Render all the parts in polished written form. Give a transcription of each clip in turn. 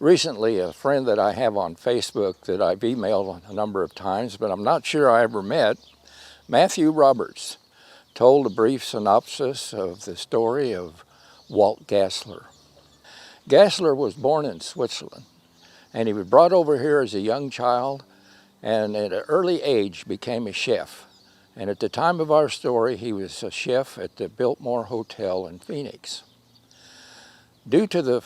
Recently, a friend that I have on Facebook that I've emailed a number of times, but I'm not sure I ever met, Matthew Roberts, told a brief synopsis of the story of Walt Gassler. Gassler was born in Switzerland, and he was brought over here as a young child, and at an early age became a chef. And at the time of our story, he was a chef at the Biltmore Hotel in Phoenix. Due to the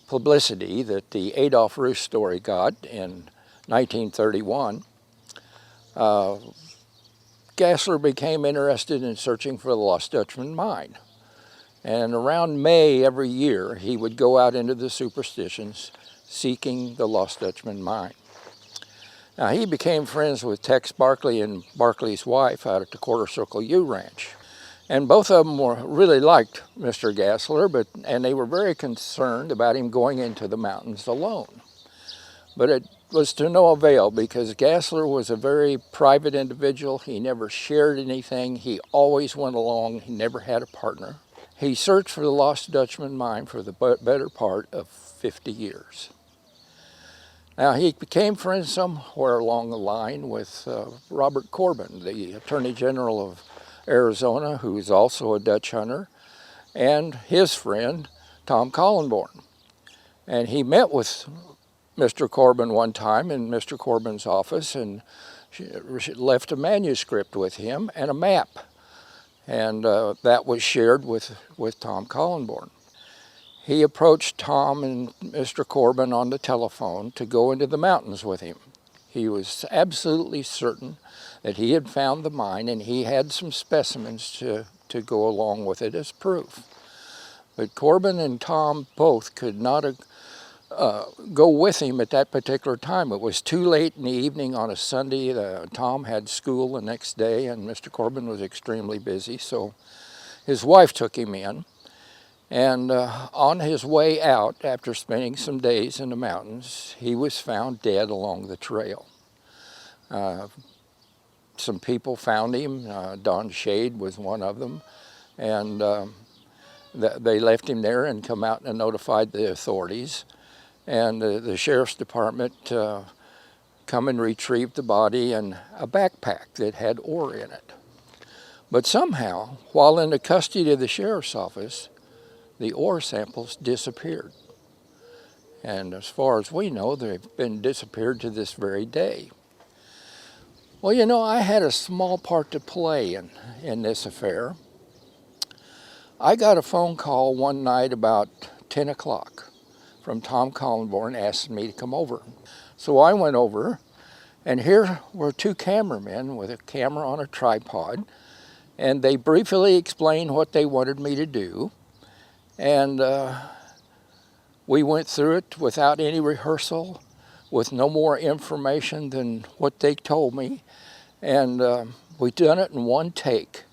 publicity that the Adolf Ruth story got in 1931, Gassler became interested in searching for the Lost Dutchman mine. And around May every year, he would go out into the superstitions seeking the Lost Dutchman mine. Now, he became friends with Tex Barkley and Barkley's wife out at the Quarter Circle U Ranch. And both of them really liked Mr. Gassler, and they were very concerned about him going into the mountains alone. But it was to no avail, because Gassler was a very private individual. He never shared anything. He always went along. He never had a partner. He searched for the Lost Dutchman mine for the better part of 50 years. Now, he became friends somewhere along the line with Robert Corbin, the Attorney General of Arizona, who is also a Dutch hunter, and his friend, Tom Kollerborn. And he met with Mr. Corbin one time in Mr. Corbin's office, and she left a manuscript with him and a map. And that was shared with Tom Kollerborn. He approached Tom and Mr. Corbin on the telephone to go into the mountains with him. He was absolutely certain that he had found the mine, and he had some specimens to go along with it as proof. But Corbin and Tom both could not go with him at that particular time. It was too late in the evening on a Sunday. Tom had school the next day, and Mr. Corbin was extremely busy, so his wife took him in. And on his way out, after spending some days in the mountains, he was found dead along the trail. Some people found him. Don Shade was one of them. And they left him there and come out and notified the authorities. And the sheriff's department come and retrieved the body and a backpack that had ore in it. But somehow, while in the custody of the sheriff's office, the ore samples disappeared. And as far as we know, they've been disappeared to this very day. Well, you know, I had a small part to play in this affair. I got a phone call one night about 10 o'clock from Tom Kollerborn asking me to come over. So I went over, and here were two cameramen with a camera on a tripod, and they briefly explained what they wanted me to do. And we went through it without any rehearsal, with no more information than what they told me. And we done it in one take.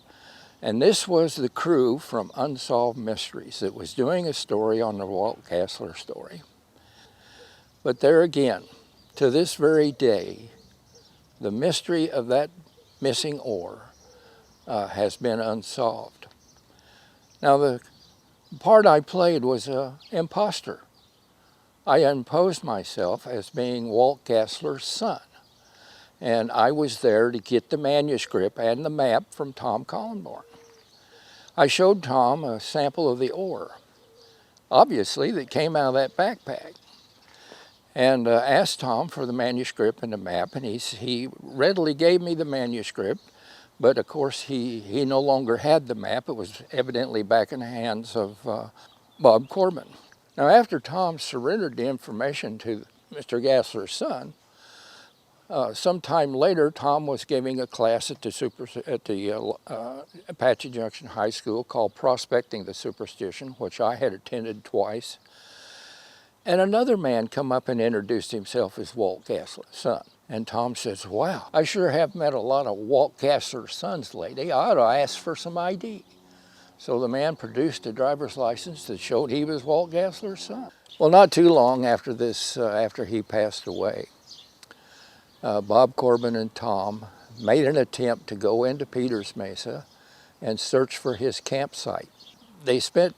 And this was the crew from Unsolved Mysteries that was doing a story on the Walt Gassler story. But there again, to this very day, the mystery of that missing ore has been unsolved. Now, the part I played was an imposter. I imposed myself as being Walt Gassler's son. And I was there to get the manuscript and the map from Tom Kollerborn. I showed Tom a sample of the ore, obviously, that came out of that backpack. And asked Tom for the manuscript and the map, and he readily gave me the manuscript. But of course, he no longer had the map. It was evidently back in the hands of Bob Corbin. Now, after Tom surrendered the information to Mr. Gassler's son, sometime later, Tom was giving a class at the Apache Junction High School called Prospecting the Superstition, which I had attended twice. And another man come up and introduced himself as Walt Gassler's son. And Tom says, "Wow, I sure have met a lot of Walt Gassler's sons lately. I ought to ask for some ID." So the man produced a driver's license that showed he was Walt Gassler's son. Well, not too long after this, after he passed away, Bob Corbin and Tom made an attempt to go into Peters Mesa and search for his campsite. They spent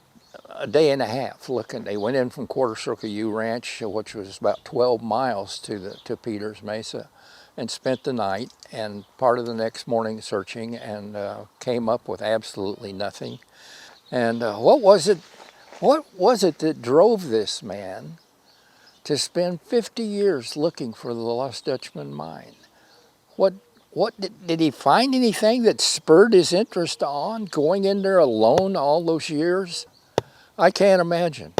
a day and a half looking. They went in from Quarter Circle U Ranch, which was about 12 miles to Peters Mesa, and spent the night and part of the next morning searching, and came up with absolutely nothing. And what was it that drove this man to spend 50 years looking for the Lost Dutchman mine? What did he find anything that spurred his interest on going in there alone all those years? I can't imagine.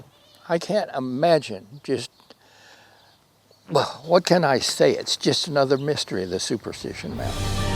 I can't imagine. Just, well, what can I say? It's just another mystery of the Superstition Mountain.